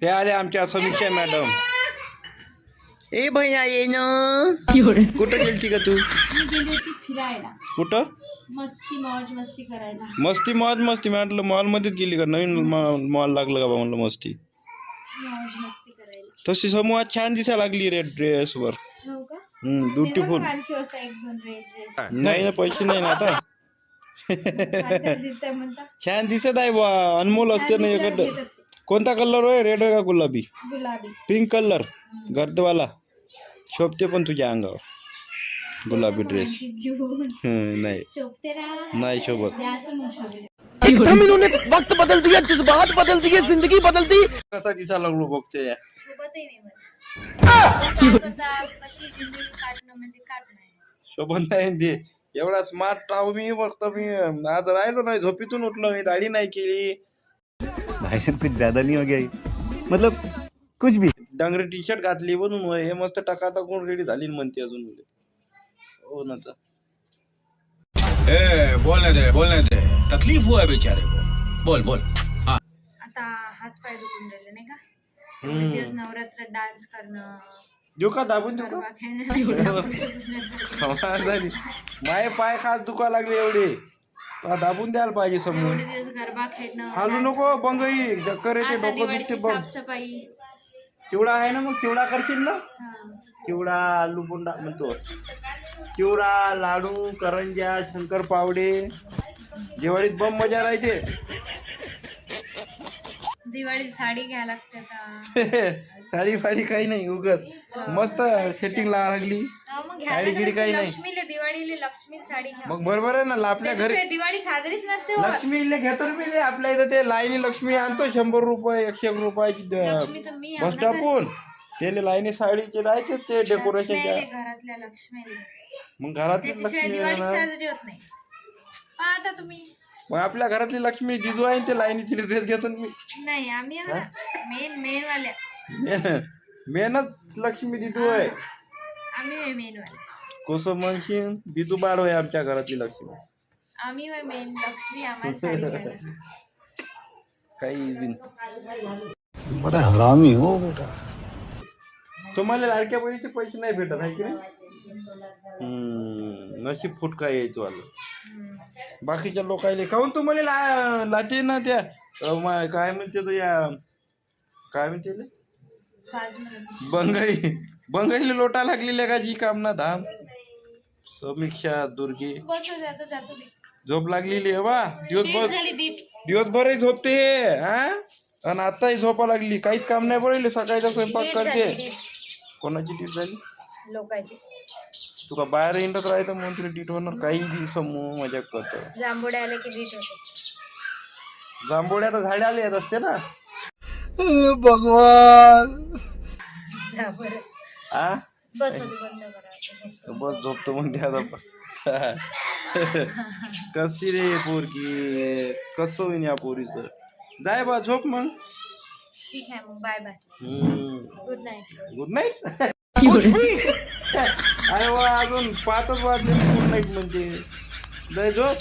हे आले आमच्या समीक्षा मॅडम. ए भैया ये ना. कुठं गेलती का तू? मी गेली होती फिरायला. कुठं? मस्ती मौज मस्ती करायला. मस्ती मौज मस्ती म्हटलं मॉल मध्येच गेली का? नवीन मॉल लागलं का म्हणलं मस्ती. मौज मस्ती करायला. तशी समूहात छान दिसायला लागली रेड ड्रेस वर. हो का? ब्युटिफुल. आणखी असा एक दोन रेड ड्रेस. नाही ना पैसे नाही ना आता. दिसतंय म्हणता. छान दिसत आहे बा. अनमोल असते ना इकडं. कोणता कलर आहे? रेड आहे का गुलाबी? गुलाबी. पिंक कलर गर्दवाला शोभते पण तुझ्या अंगावर गुलाबी ड्रेस. नाही नाही शोभत. एकदम इन्होंने वक्त बदल दिया, जज्बात बदल दिए, जिंदगी बदल दी. कसा दिसा लागलो बघते या. सोबतही नाही कशी जिंदगी काटणं म्हणजे काटणं. शोभत नाही ते. एवढा स्मार्ट राहू मी फक्त मी आज राहिलो नाही. झोपीतून उठलो मी. दाढी नाही केली. भाई साहब कुछ ज्यादा नहीं हो गया ये? मतलब कुछ भी. डांगरी टी शर्ट घातली म्हणून हे मस्त टकाटकून रेडी झाली म्हणते अजून. हो ना तर. बोलने दे तकलीफ हुआ है बेचारे को. बोल बोल. हाँ. आता हात पाय दुखून राहिले नाही का? दिवस नवरात्र डान्स करणं. देऊ का दाबून देऊ गरबा का? खेळणं. माय पाय खास दुखा लागले एवढे. दाबून द्यायला पाहिजे समोर. एवढे दिवस गरबा खेळणं. हालू नको बंगई चक्कर येते. आता डोकं दुखते दिवाळीची बघ. साफसफाई. चिवडा आहे ना मग चिवडा करशील ना. चिवडा आलू बोंडा म्हणतो. चिवडा लाडू करंज्या शंकर पावडे. दिवाळीत बम मजा राहते. दिवाळीत साडी घ्यायला लागते आता. साडी फाडी काही नाही उगत मस्त सेटिंग लागली. मग साडी गिडी काही नाही. लक्ष्मीला दिवाळीला लक्ष्मी साडी घ्या. मग बरोबर आहे ना. आपल्या घरी दिवाळी साजरीच नसते हो. लक्ष्मीला घेतो मी. आपल्या इथं ते लाईनी लक्ष्मी आणतो 100 रुपये 101 रुपयाची लक्ष्मी तर मी बस टाकून त्याला लाईनी साडीचे राहते ते डेकोरेशनच्या. घरातल्या लक्ष्मी. मग घरातली त्याच्याशिवाय लक्ष्मी दिवाळी आहे ना. साजरी होत नाही. आता तुम्ही मग आपल्या घरातली लक्ष्मी जिजू आहे ते लाईनीची ड्रेस घेतो मी. नाही आम्ही मेन वाल्या. मेहनत लक्ष्मी जिजू आहे. आम्ही मेन वाल्या. कसं म्हणशील जिजू बाळ आहे आमच्या घरातली लक्ष्मी. आम्ही मेन लक्ष्मी. आम्हाला साडी घ्यायला. काही बड़ा हरामी हो बेटा. तुम्हाला लाडक्या बहिणीचे पैसे नाही भेटत आहे की नाही. नशीब फुटका यायचं आलं. बाकीच्या लोकांना काहून तुम्हाला लाटे ना त्या काय म्हणते तो या काय म्हणते बंगाईला लोटा लागलेल्या का जी काम ना धाम. समीक्षा दुर्गे झोप लागलेली आहे बा. दिवसभरही झोपते हा. आणि आताही झोपा लागली. काहीच काम नाही पडले. सकाळचा स्वयंपाक करते. कोणाची टीट झाली? लोकांची. तुका बाहेर हिंडत राहायचं मंत्री टीट होणार. काही समूह मजा करतो. जांभोडे आले की रीट होते. जांभोळ्या तर झाडे आले असते ना. भगवान. आ बस बंद करा. बस झोपतो मग त्या. कशी रे पोरगी. कसं होईन या पोरीचं. जाय बा झोप मग. ठीक आहे मग bye bye. Good night. Good night. अरे वा अजून 5च वाजले. गुड नाईट म्हणजे जाय झोप.